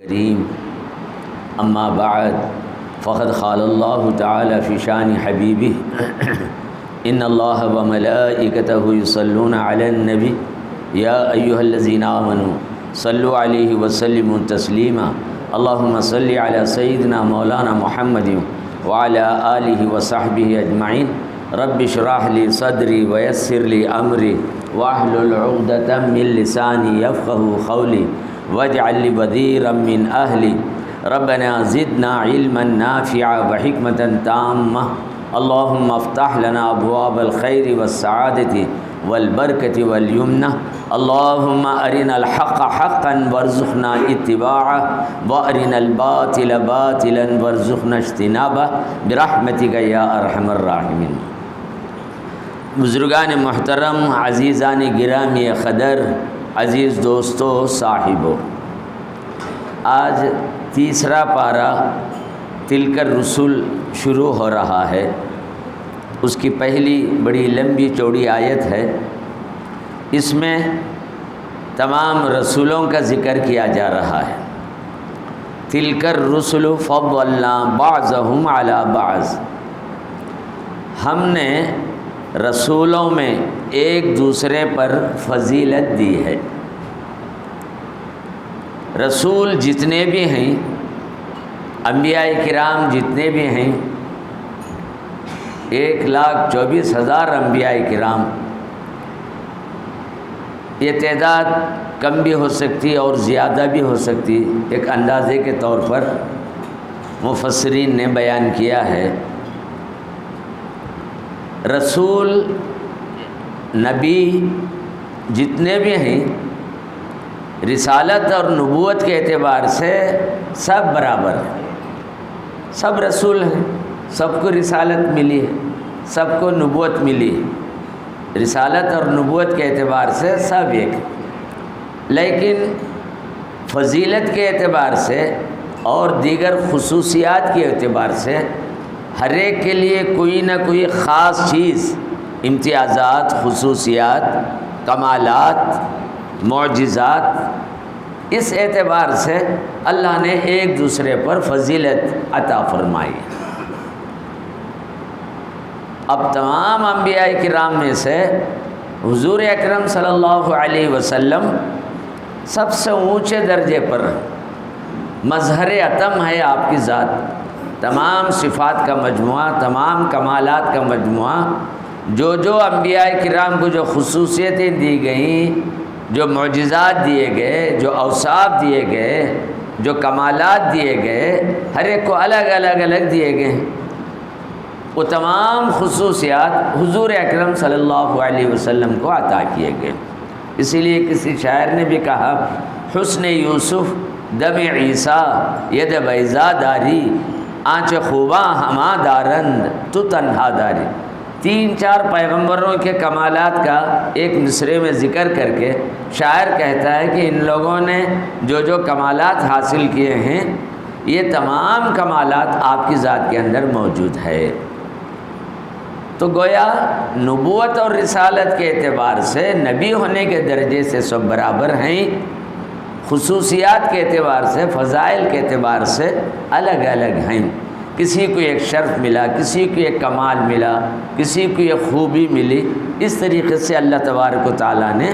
کریم اما بعد فقد قال اللہ تعالی فی شان حبیبہ ان اللہ وملائکتہ یصلون علی النبی یا ایہا الذین آمنوا صلوا علیہ وسلموا تسلیما اللہم صل علی سیدنا مولانا محمد وعلی آلہ وصحبہ اجمعین رب اشرح لی صدری ویسر لی امری واحلل عقدۃ من لسانی یفقہوا قولی واجعل لي وزيرا من أهلي ربنا زدنا علما نافعا وحكمة تامة اللهم افتح لنا أبواب الخير والسعادة والبركة واليمنة اللهم أرنا الحق حقا وارزقنا اتباعه وأرنا الباطل باطلا وارزقنا اجتنابه برحمتك يا أرحم الراحمين۔ بزرگان محترم، عزیزان گرامی قدر، عزیز دوستو، صاحبو، آج تیسرا پارہ تلک الرسل شروع ہو رہا ہے۔ اس کی پہلی بڑی لمبی چوڑی آیت ہے۔ اس میں تمام رسولوں کا ذکر کیا جا رہا ہے۔ تلک الرسل فضلنا بعضهم علی بعض، ہم نے رسولوں میں ایک دوسرے پر فضیلت دی ہے۔ رسول جتنے بھی ہیں، انبیاء کرام جتنے بھی ہیں، 1,24,000 انبیاء کرام، یہ تعداد کم بھی ہو سکتی اور زیادہ بھی ہو سکتی، ایک اندازے کے طور پر مفسرین نے بیان کیا ہے۔ رسول نبی جتنے بھی ہیں، رسالت اور نبوت کے اعتبار سے سب برابر ہیں، سب رسول ہیں، سب کو رسالت ملی ہے، سب کو نبوت ملی ہے، رسالت اور نبوت کے اعتبار سے سب ایک، لیکن فضیلت کے اعتبار سے اور دیگر خصوصیات کے اعتبار سے ہر ایک کے لیے کوئی نہ کوئی خاص چیز، امتیازات، خصوصیات، کمالات، معجزات، اس اعتبار سے اللہ نے ایک دوسرے پر فضیلت عطا فرمائی۔ اب تمام انبیاء کرام میں سے حضور اکرم صلی اللہ علیہ وسلم سب سے اونچے درجے پر، مظہر اتم ہے آپ کی ذات، تمام صفات کا مجموعہ، تمام کمالات کا مجموعہ، جو انبیاء کرام کو جو خصوصیتیں دی گئیں، جو معجزات دیے گئے، جو اوصاف دیے گئے، جو کمالات دیے گئے، ہر ایک کو الگ الگ دیے گئے ہیں۔ وہ تمام خصوصیات حضور اکرم صلی اللہ علیہ وسلم کو عطا کیے گئے۔ اسی لیے کسی شاعر نے بھی کہا، حسن یوسف دم عیسیٰ ید بیضا داری آنچ خوباں ہما دارند تو تنہا داری۔ 3-4 پیغمبروں کے کمالات کا ایک مصرعے میں ذکر کر کے شاعر کہتا ہے کہ ان لوگوں نے جو کمالات حاصل کیے ہیں، یہ تمام کمالات آپ کی ذات کے اندر موجود ہے۔ تو گویا نبوت اور رسالت کے اعتبار سے، نبی ہونے کے درجے سے سب برابر ہیں، خصوصیات کے اعتبار سے، فضائل کے اعتبار سے الگ الگ ہیں۔ کسی کو ایک شرف ملا، کسی کو ایک کمال ملا، کسی کو ایک خوبی ملی۔ اس طریقے سے اللہ تبارک و تعالیٰ نے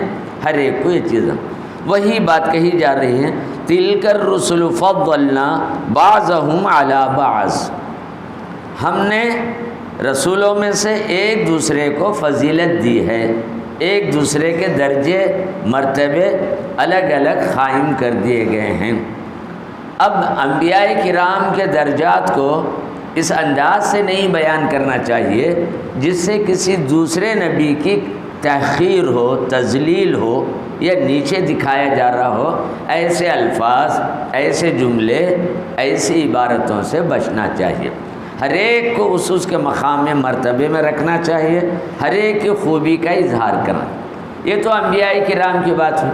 ہر ایک کو یہ چیز، وہی بات کہی جا رہی ہے، تلک الرسل فضلنا بعضهم علی بعض، ہم نے رسولوں میں سے ایک دوسرے کو فضیلت دی ہے، ایک دوسرے کے درجے مرتبے الگ الگ قائم کر دیے گئے ہیں۔ اب انبیاء کرام کے درجات کو اس انداز سے نہیں بیان کرنا چاہیے جس سے کسی دوسرے نبی کی تحقیر ہو، تذلیل ہو یا نیچے دکھایا جا رہا ہو۔ ایسے الفاظ، ایسے جملے، ایسی عبارتوں سے بچنا چاہیے۔ ہر ایک کو اس کے مقام میں، مرتبے میں رکھنا چاہیے، ہر ایک کی خوبی کا اظہار کرنا۔ یہ تو انبیاء کرام کی بات ہے۔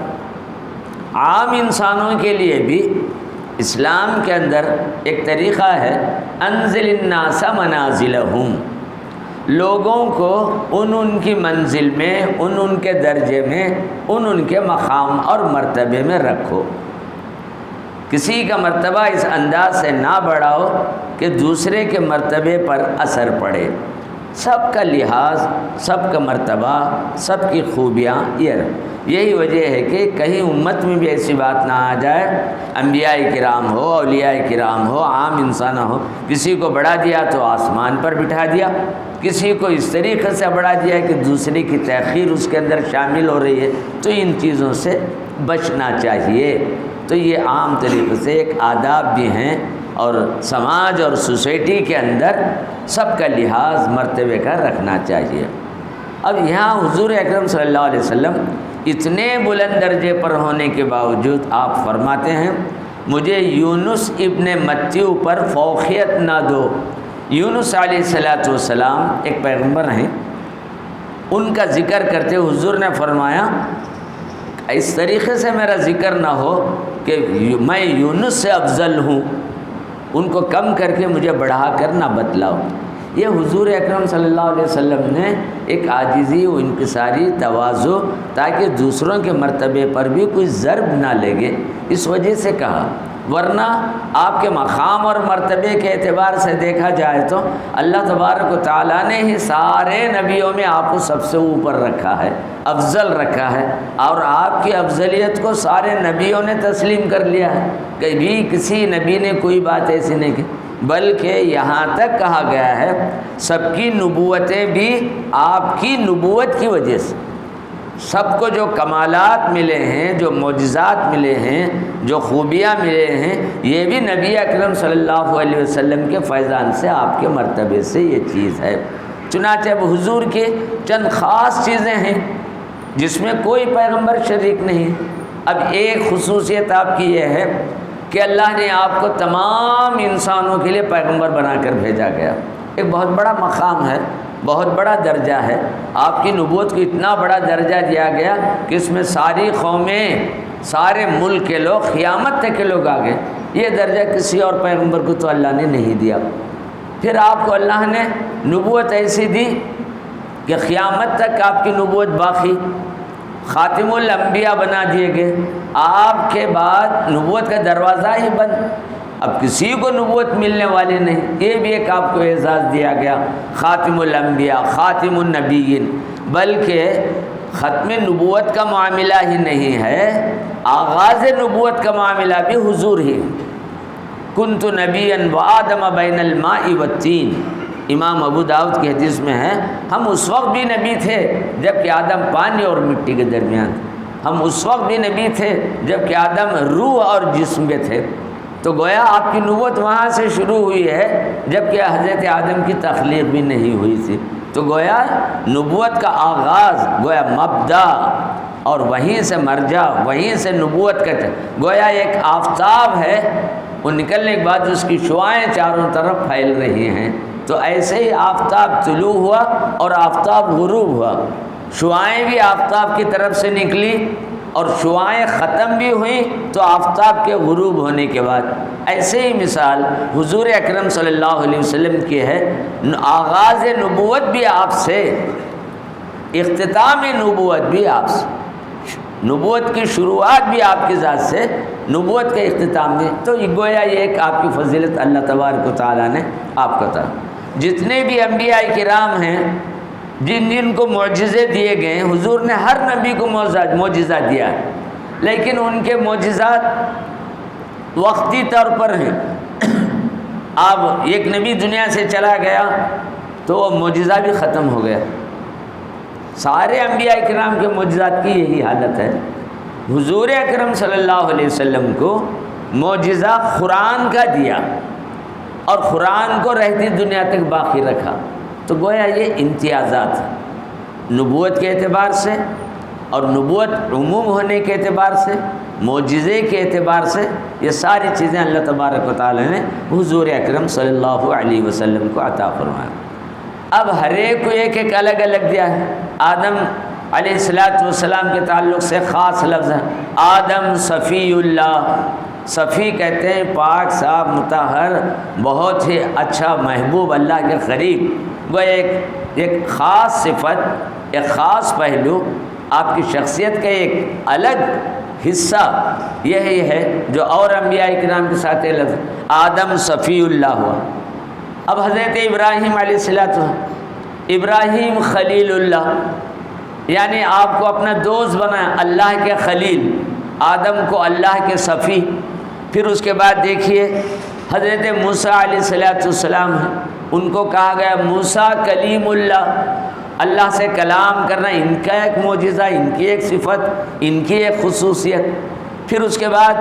عام انسانوں کے لیے بھی اسلام کے اندر ایک طریقہ ہے، انزل الناس منازلہم، لوگوں کو ان کی منزل میں، ان کے درجے میں، ان کے مقام اور مرتبے میں رکھو۔ کسی کا مرتبہ اس انداز سے نہ بڑھاؤ کہ دوسرے کے مرتبے پر اثر پڑے. سب کا لحاظ، سب کا مرتبہ، سب کی خوبیاں یہی وجہ ہے کہ کہیں امت میں بھی ایسی بات نہ آ جائے، انبیاء کرام ہو، اولیاء کرام ہو، عام انسان ہو، کسی کو بڑھا دیا تو آسمان پر بٹھا دیا، کسی کو اس طریقے سے بڑھا دیا کہ دوسرے کی تاخیر اس کے اندر شامل ہو رہی ہے. تو ان چیزوں سے بچنا چاہیے. تو یہ عام طریقے سے ایک آداب بھی ہیں، اور سماج اور سوسائٹی کے اندر سب کا لحاظ مرتبے کا رکھنا چاہیے. اب یہاں حضور اکرم صلی اللہ علیہ وسلم اتنے بلند درجے پر ہونے کے باوجود آپ فرماتے ہیں مجھے یونس ابن متی پر فوقیت نہ دو. یونس علیہ السلام ایک پیغمبر ہیں، ان کا ذکر کرتے حضور نے فرمایا اس طریقے سے میرا ذکر نہ ہو کہ میں یونس سے افضل ہوں، ان کو کم کر کے مجھے بڑھا کر نہ بتلاؤ. یہ حضور اکرم صلی اللہ علیہ وسلم نے ایک عاجزی و انکساری تواضع تاکہ دوسروں کے مرتبے پر بھی کوئی ضرب نہ لگے اس وجہ سے کہا. ورنہ آپ کے مقام اور مرتبے کے اعتبار سے دیکھا جائے تو اللہ تبارک و تعالیٰ نے ہی سارے نبیوں میں آپ کو سب سے اوپر رکھا ہے، افضل رکھا ہے، اور آپ کی افضلیت کو سارے نبیوں نے تسلیم کر لیا ہے. کبھی کسی نبی نے کوئی بات ایسی نہیں کی، بلکہ یہاں تک کہا گیا ہے سب کی نبوتیں بھی آپ کی نبوت کی وجہ سے، سب کو جو کمالات ملے ہیں، جو معجزات ملے ہیں، جو خوبیاں ملے ہیں، یہ بھی نبی اکرم صلی اللہ علیہ وسلم کے فیضان سے، آپ کے مرتبے سے یہ چیز ہے. چنانچہ اب حضور کے چند خاص چیزیں ہیں جس میں کوئی پیغمبر شریک نہیں. اب ایک خصوصیت آپ کی یہ ہے کہ اللہ نے آپ کو تمام انسانوں کے لیے پیغمبر بنا کر بھیجا گیا. ایک بہت بڑا مقام ہے، بہت بڑا درجہ ہے. آپ کی نبوت کو اتنا بڑا درجہ دیا گیا کہ اس میں ساری قومیں، سارے ملک کے لوگ، قیامت تک کے لوگ آ گئے. یہ درجہ کسی اور پیغمبر کو تو اللہ نے نہیں دیا. پھر آپ کو اللہ نے نبوت ایسی دی کہ قیامت تک آپ کی نبوت باقی، خاتم الانبیاء بنا دیے گئے. آپ کے بعد نبوت کا دروازہ ہی بند، اب کسی کو نبوت ملنے والی نہیں. یہ بھی ایک آپ کو اعزاز دیا گیا، خاتم الانبیاء، خاتم النبیین. بلکہ ختم نبوت کا معاملہ ہی نہیں ہے، آغاز نبوت کا معاملہ بھی حضور ہی. کنت نبیا وآدم بین الماء والتین، امام ابو داؤد کی حدیث میں ہے ہم اس وقت بھی نبی تھے جب کہ آدم پانی اور مٹی کے درمیان تھے. ہم اس وقت بھی نبی تھے جب کہ آدم روح اور جسم کے تھے. تو گویا آپ کی نبوت وہاں سے شروع ہوئی ہے جب کہ حضرت آدم کی تخلیق بھی نہیں ہوئی تھی. تو گویا نبوت کا آغاز، گویا مبدا، اور وہیں سے مرجع، وہیں سے نبوت کا گویا ایک آفتاب ہے، وہ نکلنے کے بعد اس کی شعاعیں چاروں طرف پھیل رہی ہیں. تو ایسے ہی آفتاب طلوع ہوا اور آفتاب غروب ہوا. شعاعیں بھی آفتاب کی طرف سے نکلی اور شعاعیں ختم بھی ہوئیں تو آفتاب کے غروب ہونے کے بعد. ایسے ہی مثال حضور اکرم صلی اللہ علیہ وسلم کی ہے، آغاز نبوت بھی آپ سے، اختتام نبوت بھی آپ سے، نبوت کی شروعات بھی آپ کی ذات سے، نبوت کا اختتام بھی. تو گویا یہ ایک آپ کی فضیلت اللہ تبارک و تعالیٰ نے آپ کو عطا. جتنے بھی انبیاء کرام ہیں جن جن کو معجزے دیے گئے ہیں، حضور نے ہر نبی کو معجزہ دیا ہے، لیکن ان کے معجزات وقتی طور پر ہیں. اب ایک نبی دنیا سے چلا گیا تو وہ معجزہ بھی ختم ہو گیا. سارے انبیاء کرام کے معجزات کی یہی حالت ہے. حضور اکرم صلی اللہ علیہ وسلم کو معجزہ قرآن کا دیا اور قرآن کو رہتی دنیا تک باقی رکھا. تو گویا یہ امتیازات ہیں نبوت کے اعتبار سے، اور نبوت عموم ہونے کے اعتبار سے، معجزے کے اعتبار سے. یہ ساری چیزیں اللہ تبارک و تعالی نے حضور اکرم صلی اللہ علیہ وسلم کو عطا فرمایا. اب ہر ایک کو ایک ایک الگ الگ دیا ہے. آدم علیہ السلام کے تعلق سے خاص لفظ ہے آدم صفی اللہ. صفی کہتے ہیں پاک، صاف، مطہر، بہت ہی اچھا، محبوب، اللہ کے قریب. وہ ایک خاص صفت، ایک خاص پہلو، آپ کی شخصیت کا ایک الگ حصہ یہی ہے جو اور انبیاء کرام کے ساتھ لفظ آدم صفی اللہ ہوا۔ اب حضرت ابراہیم علیہ السلام، ابراہیم خلیل اللہ، یعنی آپ کو اپنا دوست بنایا، اللہ کے خلیل، آدم کو اللہ کے صفی۔ پھر اس کے بعد دیکھیے حضرت موسیٰ علیہ السلام ہیں، ان کو کہا گیا موسیٰ کلیم اللہ، اللہ سے کلام کرنا ان کا ایک معجزہ، ان کی ایک صفت، ان کی ایک خصوصیت۔ پھر اس کے بعد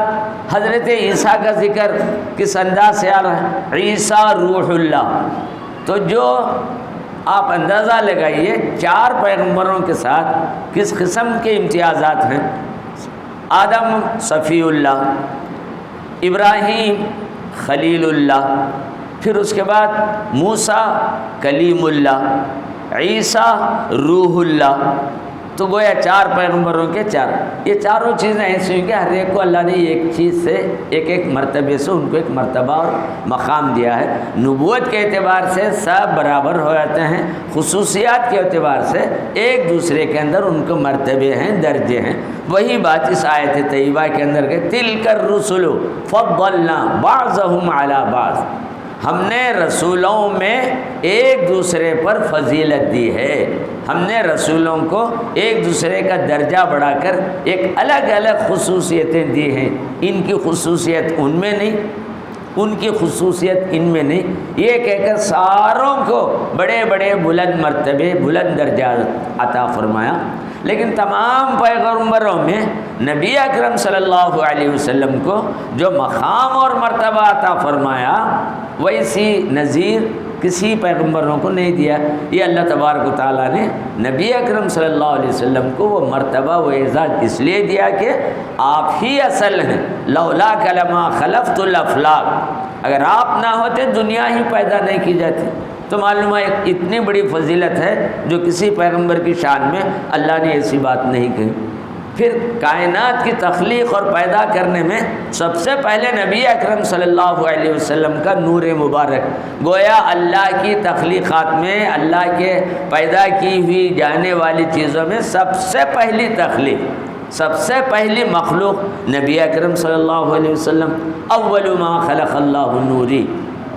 حضرت عیسیٰ کا ذکر کس انداز سے آ رہا ہے، عیسیٰ روح اللہ۔ تو جو آپ اندازہ لگائیے 4 پیغمبروں کے ساتھ کس قسم کے امتیازات ہیں۔ آدم صفی اللہ، ابراہیم خلیل اللہ، پھر اس کے بعد موسیٰ کلیم اللہ، عیسیٰ روح اللہ۔ تو گویا 4 پیغمبروں کے 4، یہ چاروں چیزیں ایسی ہیں کہ ہر ایک کو اللہ نے ایک چیز سے ایک مرتبے سے ان کو ایک مرتبہ اور مقام دیا ہے۔ نبوت کے اعتبار سے سب برابر ہو جاتے ہیں، خصوصیات کے اعتبار سے ایک دوسرے کے اندر ان کو مرتبے ہیں، درجے ہیں۔ وہی بات اس آیت طیبہ کے اندر کہ تلک الرسل فضلنا بعضهم علی بعض، ہم نے رسولوں میں ایک دوسرے پر فضیلت دی ہے، ہم نے رسولوں کو ایک دوسرے کا درجہ بڑھا کر ایک الگ الگ خصوصیتیں دی ہیں۔ ان کی خصوصیت ان میں نہیں، ان کی خصوصیت ان میں نہیں، یہ کہہ کر ساروں کو بڑے بڑے بلند مرتبے، بلند درجات عطا فرمایا۔ لیکن تمام پیغمبروں میں نبی اکرم صلی اللہ علیہ وسلم کو جو مقام اور مرتبہ عطا فرمایا ویسی نظیر کسی پیغمبروں کو نہیں دیا۔ یہ اللہ تبارک و تعالیٰ نے نبی اکرم صلی اللہ علیہ وسلم کو وہ مرتبہ و اعزاز اس لیے دیا کہ آپ ہی اصل ہیں، لولا کلمہ خلفت الافلاق، اگر آپ نہ ہوتے دنیا ہی پیدا نہیں کی جاتی۔ تو معلوم ہے اتنی بڑی فضیلت ہے جو کسی پیغمبر کی شان میں اللہ نے ایسی بات نہیں کہی۔ پھر کائنات کی تخلیق اور پیدا کرنے میں سب سے پہلے نبی اکرم صلی اللہ علیہ وسلم کا نور مبارک، گویا اللہ کی تخلیقات میں، اللہ کے پیدا کی ہوئی جانے والی چیزوں میں سب سے پہلی تخلیق، سب سے پہلی مخلوق نبی اکرم صلی اللہ علیہ وسلم۔ اول ما خلق اللہ نوری،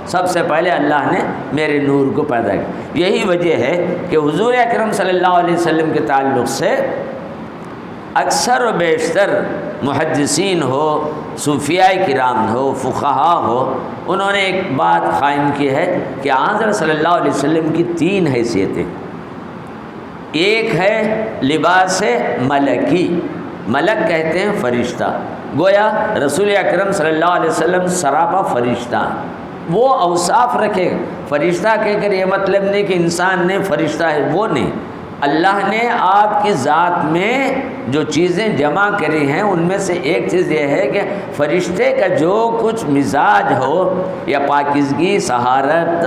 سب سے پہلے اللہ نے میرے نور کو پیدا کیا۔ یہی وجہ ہے کہ حضور اکرم صلی اللہ علیہ وسلم کے تعلق سے اکثر و بیشتر محدثین ہو، صوفیاء کرام ہو، فقہا ہو، انہوں نے ایک بات قائم کی ہے کہ حضرت صلی اللہ علیہ وسلم کی 3 حیثیتیں۔ ایک ہے لباس ملکی، ملک کہتے ہیں فرشتہ، گویا رسول اکرم صلی اللہ علیہ وسلم سراپا فرشتہ ہیں۔ وہ اوصاف رکھے، فرشتہ کہہ کر یہ مطلب نہیں کہ انسان نے فرشتہ ہے، وہ نہیں، اللہ نے آپ کی ذات میں جو چیزیں جمع کری ہیں ان میں سے ایک چیز یہ ہے کہ فرشتے کا جو کچھ مزاج ہو یا پاکیزگی، سہارت،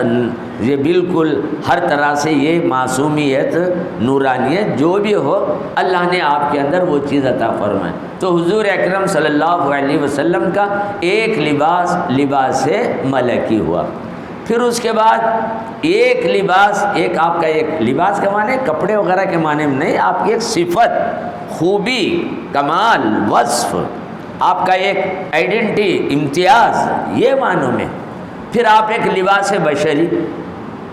یہ بالکل ہر طرح سے یہ معصومیت، نورانیت جو بھی ہو، اللہ نے آپ کے اندر وہ چیز عطا فرمائے۔ تو حضور اکرم صلی اللہ علیہ وسلم کا ایک لباس ملکی ہوا۔ پھر اس کے بعد ایک لباس، ایک آپ کا ایک لباس کا معنی کپڑے وغیرہ کے معنی میں نہیں، آپ کی ایک صفت، خوبی، کمال، وصف، آپ کا ایک آئیڈینٹی، امتیاز، یہ معنوں میں۔ پھر آپ ایک لباس بشری،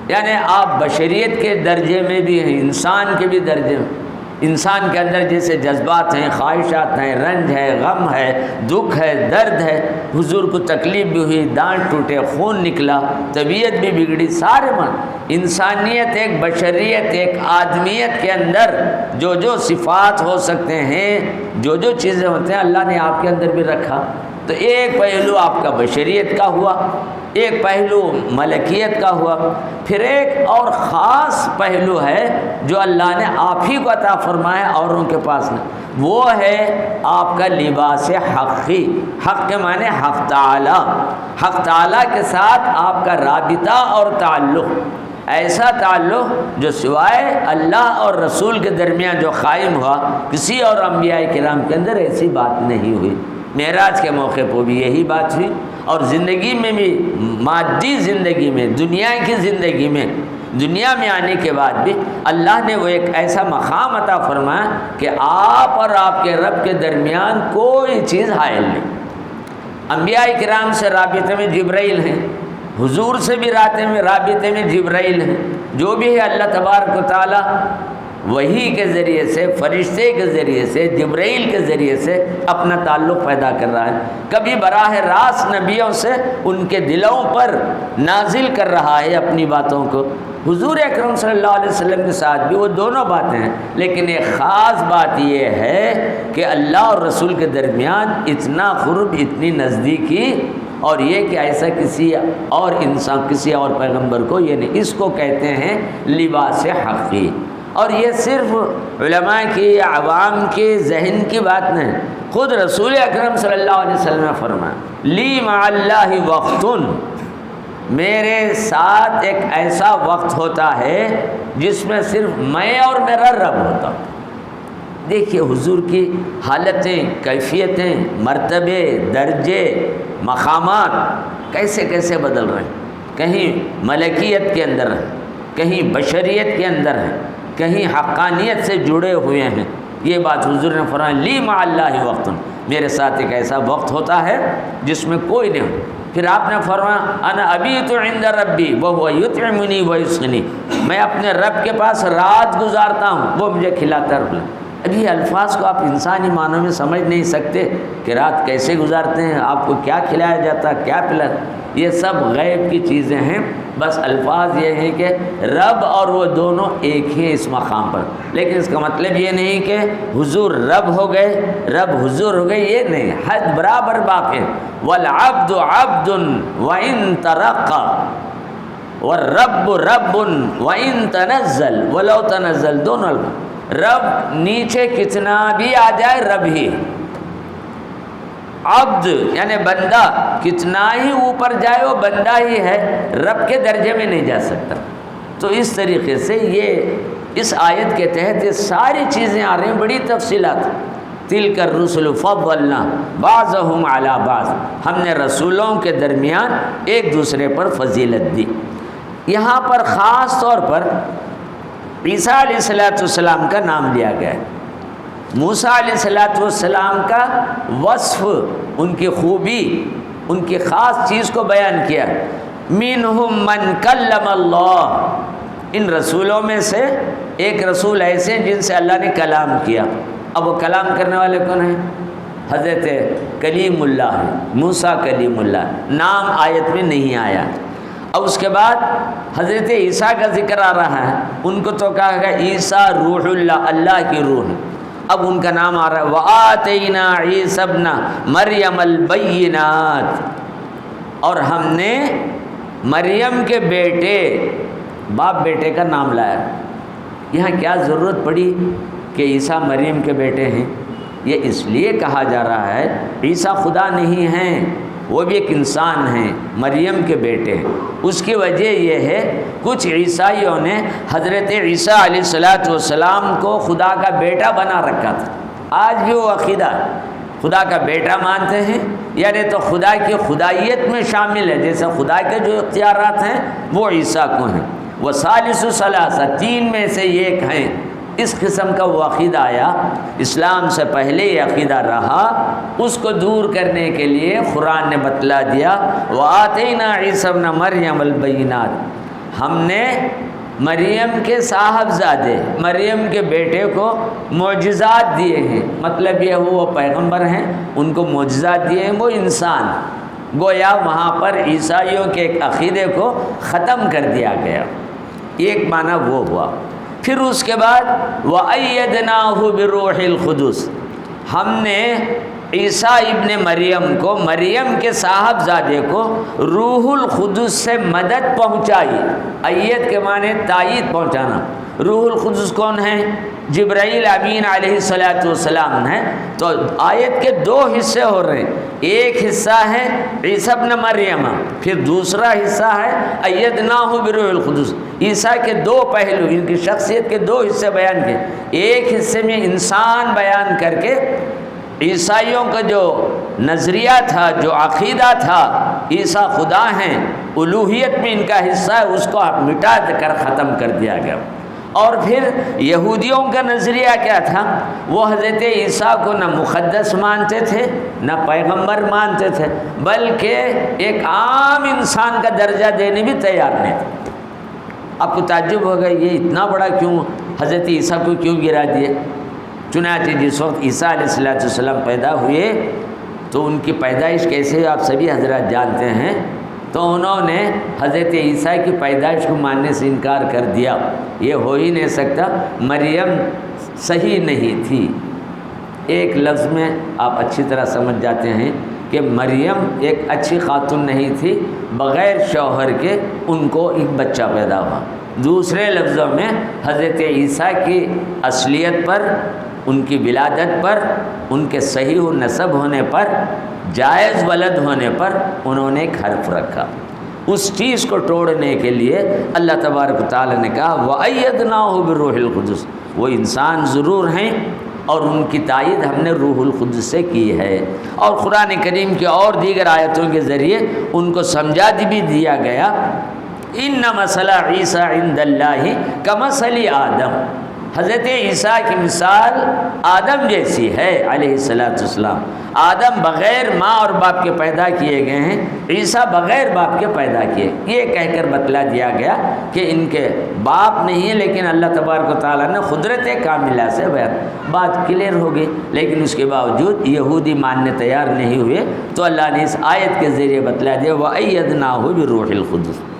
یعنی آپ بشریت کے درجے میں بھی ہیں، انسان کے بھی درجے میں۔ انسان کے اندر جیسے جذبات ہیں، خواہشات ہیں، رنج ہے، غم ہے، دکھ ہے، درد ہے، حضور کو تکلیف بھی ہوئی، دانت ٹوٹے، خون نکلا، طبیعت بھی بگڑی، سارے انسانیت، ایک بشریت، ایک آدمیت کے اندر جو جو صفات ہو سکتے ہیں، جو جو چیزیں ہوتے ہیں، اللہ نے آپ کے اندر بھی رکھا۔ تو ایک پہلو آپ کا بشریت کا ہوا، ایک پہلو ملکیت کا ہوا، پھر ایک اور خاص پہلو ہے جو اللہ نے آپ ہی کو عطا فرمایا، اوروں کے پاس نہیں، وہ ہے آپ کا لباس حقی۔ حق کے معنی حق تعالی، حق تعالی کے ساتھ آپ کا رابطہ اور تعلق، ایسا تعلق جو سوائے اللہ اور رسول کے درمیان جو قائم ہوا، کسی اور انبیاء کرام کے اندر ایسی بات نہیں ہوئی۔ معراج کے موقع پر بھی یہی بات ہوئی، اور زندگی میں بھی، مادی زندگی میں، دنیا کی زندگی میں دنیا میں آنے کے بعد بھی اللہ نے وہ ایک ایسا مقام عطا فرمایا کہ آپ اور آپ کے رب کے درمیان کوئی چیز حائل نہیں۔ انبیاء کرام سے رابطے میں جبرائیل ہیں، حضور سے بھی رابطے میں جبرائیل ہیں۔ جو بھی ہے اللہ تبارک و تعالیٰ وحی کے ذریعے سے، فرشتے کے ذریعے سے، جبرائیل کے ذریعے سے اپنا تعلق پیدا کر رہا ہے۔ کبھی براہ راست نبیوں سے ان کے دلوں پر نازل کر رہا ہے اپنی باتوں کو۔ حضور اکرم صلی اللہ علیہ وسلم کے ساتھ بھی وہ دونوں باتیں ہیں، لیکن ایک خاص بات یہ ہے کہ اللہ اور رسول کے درمیان اتنا قرب، اتنی نزدیکی، اور یہ کہ ایسا کسی اور انسان، کسی اور پیغمبر کو یہ نہیں۔ اس کو کہتے ہیں لباس حقی۔ اور یہ صرف علماء کی یا عوام کے ذہن کی بات نہیں، خود رسول اکرم صلی اللہ علیہ وسلم نے فرمایا لی مع اللہ وقت، میرے ساتھ ایک ایسا وقت ہوتا ہے جس میں صرف میں اور میرا رب ہوتا ہوں۔ دیکھیے حضور کی حالتیں، کیفیتیں، مرتبے، درجے، مقامات کیسے کیسے بدل رہے ہیں۔ کہیں ملکیت کے اندر ہیں، کہیں بشریت کے اندر ہیں، کہیں حقانیت سے جڑے ہوئے ہیں۔ یہ بات حضور نے فرمایا لی مع اللہ وقت، میرے ساتھ ایک ایسا وقت ہوتا ہے جس میں کوئی نہیں ہو۔ پھر آپ نے فرمایا انا ابیت عند ربی وهو یطعمنی ویسقینی، میں اپنے رب کے پاس رات گزارتا ہوں، وہ مجھے کھلاتا ہے۔ اب یہ الفاظ کو آپ انسانی معنوں میں سمجھ نہیں سکتے کہ رات کیسے گزارتے ہیں، آپ کو کیا کھلایا جاتا ہے، کیا پلایا، یہ سب غیب کی چیزیں ہیں۔ بس الفاظ یہ ہیں کہ رب اور وہ دونوں ایک ہی اس مقام پر، لیکن اس کا مطلب یہ نہیں کہ حضور رب ہو گئے، رب حضور ہو گئے، یہ نہیں، حد برابر باقی۔ والعبد عبد وإن ترقى والرب رب وإن تنزل ولو تنزل، دونوں رب نیچے کتنا بھی آ جائے رب ہی، عبد یعنی بندہ کتنا ہی اوپر جائے وہ بندہ ہی ہے، رب کے درجے میں نہیں جا سکتا۔ تو اس طریقے سے یہ اس آیت کے تحت یہ ساری چیزیں آ رہی ہیں، بڑی تفصیلات۔ تلک الرسل فضلنا بعضهم علی بعض، ہم نے رسولوں کے درمیان ایک دوسرے پر فضیلت دی۔ یہاں پر خاص طور پر عیسیٰ علیہ السلام کا نام لیا گیا ہے۔ موسیٰ علیہ السلام کا وصف، ان کی خوبی، ان کی خاص چیز کو بیان کیا۔ منہم من کلم اللہ، ان رسولوں میں سے ایک رسول ایسے ہیں جن سے اللہ نے کلام کیا۔ اب وہ کلام کرنے والے کون ہیں؟ حضرت کلیم اللہ ہے، موسیٰ کلیم اللہ، نام آیت میں نہیں آیا۔ اب اس کے بعد حضرت عیسیٰ کا ذکر آ رہا ہے، ان کو تو کہا گیا عیسیٰ روح اللہ، اللہ کی روح۔ اب ان کا نام آ رہا ہے وَآتَيْنَا عِيسَى ابْنَ مَرْيَمَ الْبَيِّنَاتِ، اور ہم نے مریم کے بیٹے، باپ بیٹے کا نام لایا۔ یہاں کیا ضرورت پڑی کہ عیسیٰ مریم کے بیٹے ہیں؟ یہ اس لیے کہا جا رہا ہے عیسیٰ خدا نہیں ہیں، وہ بھی ایک انسان ہیں، مریم کے بیٹے ہیں۔ اس کی وجہ یہ ہے کچھ عیسائیوں نے حضرت عیسیٰ علیہ السلام کو خدا کا بیٹا بنا رکھا تھا۔ آج بھی وہ عقیدہ خدا کا بیٹا مانتے ہیں، یعنی تو خدا کی خدائیت میں شامل ہے، جیسے خدا کے جو اختیارات ہیں وہ عیسیٰ کو ہیں، وہ ثالث ثلاثہ، تین میں سے ایک ہیں۔ اس قسم کا وہ عقیدہ آیا، اسلام سے پہلے یہ عقیدہ رہا، اس کو دور کرنے کے لیے قرآن نے بتلا دیا وَآتَيْنَا عِيسَى ابْنَ مَرْيَمَ الْبَيِّنَاتِ، ہم نے مریم کے صاحبزادے، مریم کے بیٹے کو معجزات دیے ہیں۔ مطلب یہ وہ پیغمبر ہیں، ان کو معجزات دیے ہیں، وہ انسان، گویا وہاں پر عیسائیوں کے ایک عقیدے کو ختم کر دیا گیا۔ ایک معنی وہ ہوا۔ پھر اس کے بعد وَأَيَّدْنَاهُ بِالرُّوحِ الْقُدُسِ، ہم نے عیسیٰ ابن مریم کو، مریم کے صاحبزادے کو روح القدس سے مدد پہنچائی۔ ایت کے معنی تائید پہنچانا۔ روح القدس کون ہے؟ جبرائیل امین علیہ السلام ہیں۔ تو آیت کے دو حصے ہو رہے ہیں، ایک حصہ ہے عیسیٰ ابن مریم، پھر دوسرا حصہ ہے ایدناہ بروح القدس۔ عیسیٰ کے دو پہلو، ان کی شخصیت کے دو حصے بیان کیے۔ ایک حصے میں انسان بیان کر کے عیسائیوں کا جو نظریہ تھا، جو عقیدہ تھا عیسیٰ خدا ہیں، الوہیت میں ان کا حصہ ہے، اس کو مٹا کر ختم کر دیا گیا۔ اور پھر یہودیوں کا نظریہ کیا تھا؟ وہ حضرت عیسیٰ کو نہ مقدس مانتے تھے نہ پیغمبر مانتے تھے، بلکہ ایک عام انسان کا درجہ دینے بھی تیار نہیں تھے۔ آپ کو تعجب ہوگا یہ اتنا بڑا کیوں، حضرت عیسیٰ کو کیوں گرا دیے؟ چنانچہ جس وقت عیسیٰ علیہ السلام پیدا ہوئے تو ان کی پیدائش کیسے آپ سبھی حضرات جانتے ہیں، تو انہوں نے حضرت عیسیٰ کی پیدائش کو ماننے سے انکار کر دیا، یہ ہو ہی نہیں سکتا، مریم صحیح نہیں تھی۔ ایک لفظ میں آپ اچھی طرح سمجھ جاتے ہیں کہ مریم ایک اچھی خاتون نہیں تھی، بغیر شوہر کے ان کو ایک بچہ پیدا ہوا۔ دوسرے لفظوں میں حضرت عیسیٰ کی اصلیت پر، ان کی ولادت پر، ان کے صحیح و نسب ہونے پر، جائز ولد ہونے پر انہوں نے ایک حرف رکھا۔ اس چیز کو توڑنے کے لیے اللہ تبارک و تعالیٰ نے کہا وَأَيَّدْنَاهُ بِالرُّوحِ الْقُدُسِ، وہ انسان ضرور ہیں اور ان کی تائید ہم نے روح القدس سے کی ہے۔ اور قرآن کریم کی اور دیگر آیتوں کے ذریعے ان کو سمجھا بھی دیا گیا اِنَّ مَثَلَ عِیسَىٰ عِندَ اللَّهِ كَمَثَلِ آدَمَ، حضرت عیسیٰ کی مثال آدم جیسی ہے علیہ السلام۔ آدم بغیر ماں اور باپ کے پیدا کیے گئے ہیں، عیسیٰ بغیر باپ کے پیدا کیے، یہ کہہ کر بتلا دیا گیا کہ ان کے باپ نہیں ہے، لیکن اللہ تبارک و تعالیٰ نے قدرت کاملہ سے بیان، بات کلیئر ہو گئی۔ لیکن اس کے باوجود یہودی ماننے تیار نہیں ہوئے، تو اللہ نے اس آیت کے ذریعے بتلا دیا وَأَيَّدْنَاهُ بِالرُّوحِ الْقُدُسِ،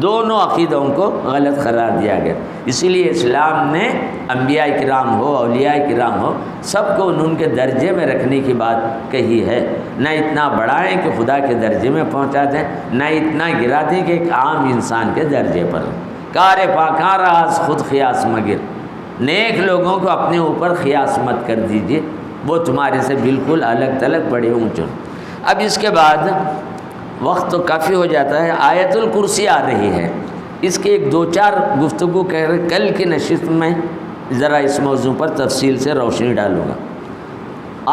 دونوں عقیدوں کو غلط قرار دیا گیا۔ اسی لیے اسلام نے انبیاء کرام ہو، اولیاء کرام ہو، سب کو ان کے درجے میں رکھنے کی بات کہی ہے، نہ اتنا بڑھائیں کہ خدا کے درجے میں پہنچا دیں، نہ اتنا گرا دیں کہ ایک عام انسان کے درجے پر۔ کار پاکاں راز خود خیاس مگر، نیک لوگوں کو اپنے اوپر خیاس مت کر دیجیے، وہ تمہارے سے بالکل الگ تلگ بڑے اونچے۔ اب اس کے بعد وقت تو کافی ہو جاتا ہے، آیت الکرسی آ رہی ہے، اس کے ایک دو چار گفتگو کہہ رہے، کل کی نشست میں ذرا اس موضوع پر تفصیل سے روشنی ڈالوں گا۔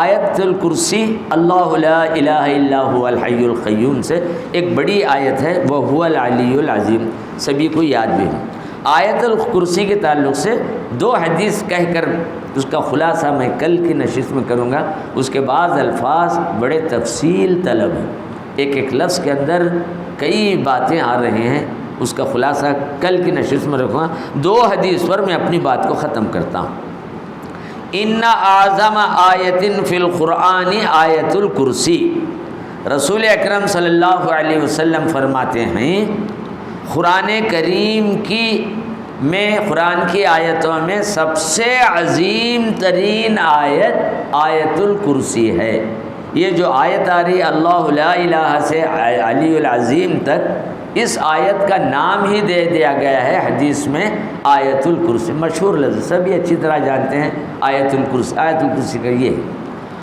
آیت الکرسی اللہ لا الہ الا هو الحی القیوم سے ایک بڑی آیت ہے، وہ هو العلی العظیم، سبھی کو یاد بھی ہے۔ آیت الکرسی کے تعلق سے دو حدیث کہہ کر اس کا خلاصہ میں کل کی نشست میں کروں گا، اس کے بعض الفاظ بڑے تفصیل طلب ہیں، ایک ایک لفظ کے اندر کئی باتیں آ رہے ہیں، اس کا خلاصہ کل کی نشست میں رکھوں گا۔ دو حدیث پر میں اپنی بات کو ختم کرتا ہوں۔ ان اعظم آیت فی القرآن آیت الکرسی، رسول اکرم صلی اللہ علیہ وسلم فرماتے ہیں قرآن کریم قرآن کی آیتوں میں سب سے عظیم ترین آیت آیت الکرسی ہے۔ یہ جو آیت آ رہی اللہ لا الہ سے علی العظیم تک، اس آیت کا نام ہی دے دیا گیا ہے حدیث میں آیت الکرسی، مشہور لفظ سبھی اچھی طرح جانتے ہیں آیت الکرسی۔ آیت الکرسی کا یہ ہے۔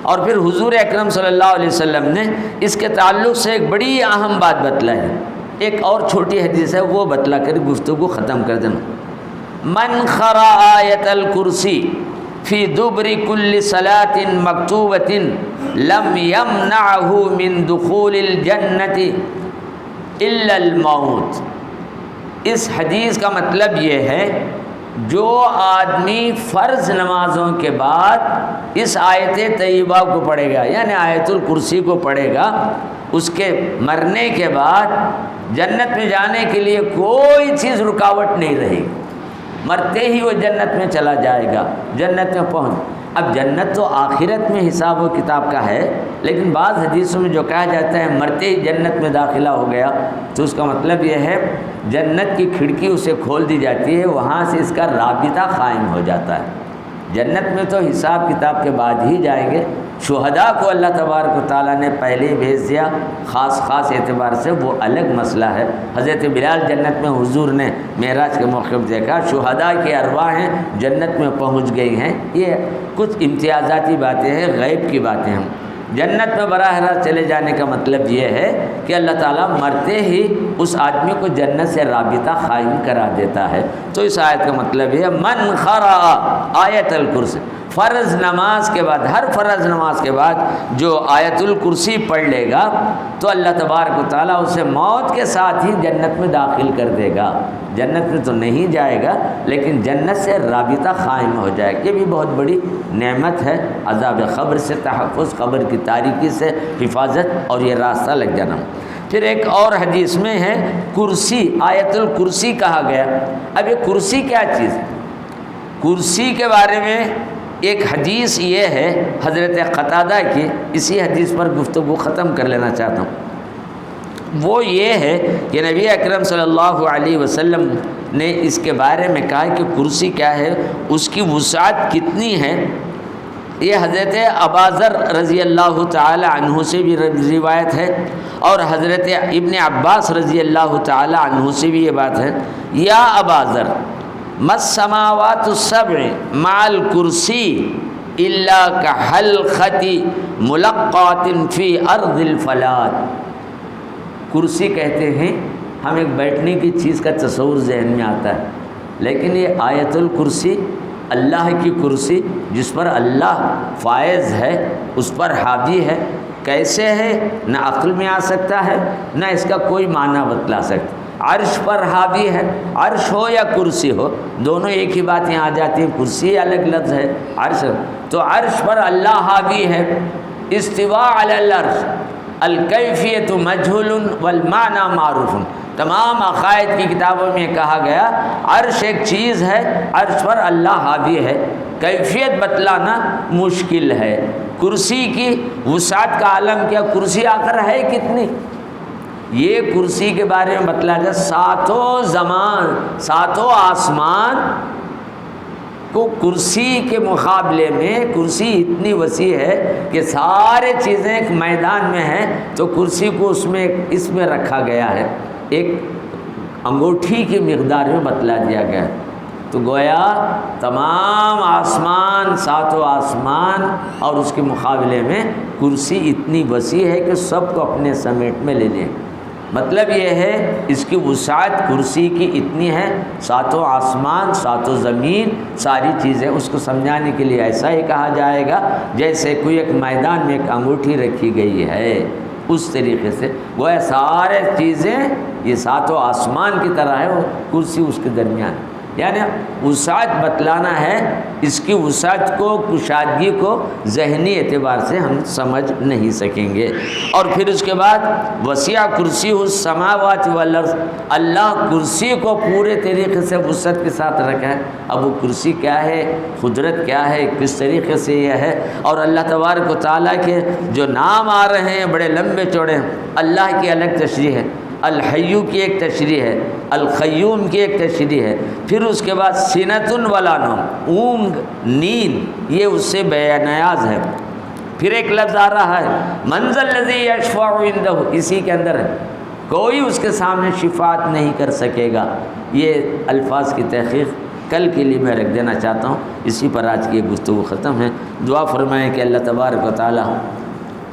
اور پھر حضور اکرم صلی اللہ علیہ وسلم نے اس کے تعلق سے ایک بڑی اہم بات بتلائی ہے، ایک اور چھوٹی حدیث ہے، وہ بتلا کر گفتگو ختم کر دینا۔ من قرأ آیت الکرسی فی دبر کل صلاۃ مکتوبۃ لم یمنعہ من دخول الجنۃ الا الموت۔ اس حدیث کا مطلب یہ ہے جو آدمی فرض نمازوں کے بعد اس آیت طیبہ کو پڑھے گا، یعنی آیت الکرسی کو پڑھے گا، اس کے مرنے کے بعد جنت میں جانے کے لیے کوئی چیز رکاوٹ نہیں رہے گی، مرتے ہی وہ جنت میں چلا جائے گا، جنت میں پہنچ۔ اب جنت تو آخرت میں حساب و کتاب کا ہے، لیکن بعض حدیثوں میں جو کہا جاتا ہے مرتے ہی جنت میں داخلہ ہو گیا، تو اس کا مطلب یہ ہے جنت کی کھڑکی اسے کھول دی جاتی ہے، وہاں سے اس کا رابطہ قائم ہو جاتا ہے۔ جنت میں تو حساب کتاب کے بعد ہی جائیں گے، شہداء کو اللہ تبارک و تعالیٰ نے پہلے ہی بھیج دیا، خاص اعتبار سے وہ الگ مسئلہ ہے۔ حضرت بلال جنت میں حضور نے معراج کے موقع پر دیکھا، شہداء کی ارواح ہیں جنت میں پہنچ گئی ہیں۔ یہ کچھ امتیازاتی باتیں ہیں، غیب کی باتیں ہیں۔ جنت میں براہ راست چلے جانے کا مطلب یہ ہے کہ اللہ تعالیٰ مرتے ہی اس آدمی کو جنت سے رابطہ قائم کرا دیتا ہے۔ تو اس آیت کا مطلب یہ من قرأ آیت الکرسی فرض نماز کے بعد، ہر فرض نماز کے بعد جو آیت الکرسی پڑھ لے گا تو اللہ تبارک و تعالیٰ اسے موت کے ساتھ ہی جنت میں داخل کر دے گا۔ جنت میں تو نہیں جائے گا لیکن جنت سے رابطہ قائم ہو جائے گا۔ یہ بھی بہت بڑی نعمت ہے، عذاب قبر سے تحفظ، قبر کی تاریکی سے حفاظت، اور یہ راستہ لگ جانا۔ پھر ایک اور حدیث میں ہے کرسی، آیت الکرسی کہا گیا۔ اب یہ کرسی کیا چیز ہے؟ کرسی کے بارے میں ایک حدیث یہ ہے حضرت قتادہ کی، اسی حدیث پر گفتگو ختم کر لینا چاہتا ہوں۔ وہ یہ ہے کہ نبی اکرم صلی اللہ علیہ وسلم نے اس کے بارے میں کہا کہ کرسی کیا ہے، اس کی وسعت کتنی ہے۔ یہ حضرت اباذر رضی اللہ تعالی عنہ سے بھی روایت ہے، اور حضرت ابن عباس رضی اللہ تعالی عنہ سے بھی یہ بات ہے۔ یا اباذر ما السماوات السبع مع الکرسی الا کحلقۃ ملقات فی ارض الفلات۔ کرسی کہتے ہیں ہم ایک بیٹھنے کی چیز کا تصور ذہن میں آتا ہے، لیکن یہ آیت الکرسی اللہ کی کرسی جس پر اللہ فائز ہے، اس پر حاوی ہے، کیسے ہے نہ عقل میں آ سکتا ہے نہ اس کا کوئی معنی بتلا سکتا۔ عرش پر حاوی ہے، عرش ہو یا کرسی ہو دونوں ایک ہی بات یہاں آ جاتی ہے، کرسی الگ لفظ ہے، عرش تو عرش پر اللہ حاوی ہے۔ استواء علی العرش الکیفیت مجہول والمعنی معروف۔ تمام عقائد کی کتابوں میں کہا گیا عرش ایک چیز ہے، عرش پر اللہ حاوی ہے، کیفیت بتلانا مشکل ہے۔ کرسی کی وسعت کا عالم کیا، کرسی آخر ہے کتنی؟ یہ کرسی کے بارے میں بتلایا جائے ساتوں زمان، ساتوں آسمان کو کرسی کے مقابلے میں کرسی اتنی وسیع ہے کہ سارے چیزیں ایک میدان میں ہیں تو کرسی کو اس میں رکھا گیا ہے، ایک انگوٹھی کی مقدار میں بتلا دیا گیا ہے۔ تو گویا تمام آسمان، ساتوں آسمان اور اس کے مقابلے میں کرسی اتنی وسیع ہے کہ سب کو اپنے سمیٹ میں لے لیں۔ مطلب یہ ہے اس کی وسعت کرسی کی اتنی ہے، ساتوں آسمان، ساتوں زمین، ساری چیزیں، اس کو سمجھانے کے لیے ایسا ہی کہا جائے گا جیسے کوئی ایک میدان میں ایک انگوٹھی رکھی گئی ہے، اس طریقے سے گویا سارے چیزیں یہ ساتوں آسمان کی طرح ہے، وہ کرسی اس کے درمیان، یعنی وسعت بتلانا ہے۔ اس کی وسعت کو، کشادگی کو ذہنی اعتبار سے ہم سمجھ نہیں سکیں گے۔ اور پھر اس کے بعد وسیع کرسی السماوات والارض، اللہ کرسی کو پورے طریقے سے وسعت کے ساتھ رکھا ہے۔ اب وہ کرسی کیا ہے، قدرت کیا ہے، کس طریقے سے یہ ہے، اور اللہ تبارک و تعالیٰ کے جو نام آ رہے ہیں بڑے لمبے چوڑے ہیں، اللہ کی الگ تشریح ہے، الحیو کی ایک تشریح ہے، القیوم کی ایک تشریح ہے، پھر اس کے بعد سینۃ ولا نوم، اونگ، نیند، یہ اس سے بے نیاز ہے۔ پھر ایک لفظ آ رہا ہے من ذا الذی یشفع عندہ، اسی کے اندر ہے کوئی اس کے سامنے شفاعت نہیں کر سکے گا۔ یہ الفاظ کی تحقیق کل کے لیے میں رکھ دینا چاہتا ہوں، اسی پر آج کی گفتگو ختم ہے۔ دعا فرمائیں کہ اللہ تبارک و تعالی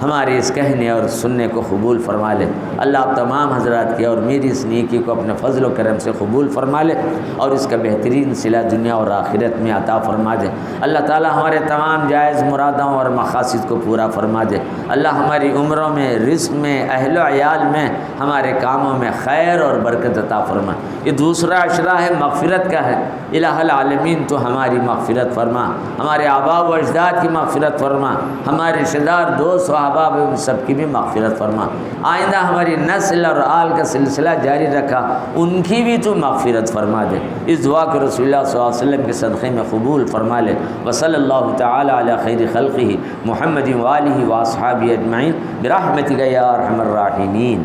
ہمارے اس کہنے اور سننے کو قبول فرما لے۔ اللہ آپ تمام حضرات کی اور میری اس نیکی کو اپنے فضل و کرم سے قبول فرما لے اور اس کا بہترین صلہ دنیا اور آخرت میں عطا فرما دے۔ اللہ تعالی ہمارے تمام جائز مرادوں اور مقاصد کو پورا فرما دے۔ اللہ ہماری عمروں میں، رزق میں، اہل و عیال میں، ہمارے کاموں میں خیر اور برکت عطا فرما۔ یہ دوسرا عشرہ ہے مغفرت کا ہے، الہ العالمین تو ہماری مغفرت فرما، ہمارے آباء و اجداد کی مغفرت فرما، ہمارے رشتہ دار، دوست و احباب ان سب کی بھی مغفرت فرما۔ آئندہ ہماری نسل اور آل کا سلسلہ جاری رکھا، ان کی بھی تو مغفرت فرما دے۔ اس دعا کو رسول اللہ صلی اللہ علیہ وسلم کے صدقے میں قبول فرما لے۔ وصلی اللہ تعالی علی خیر خلقہ محمد وآلہ واصحابہ اجمعین برحمتک یا ارحم الراحمین۔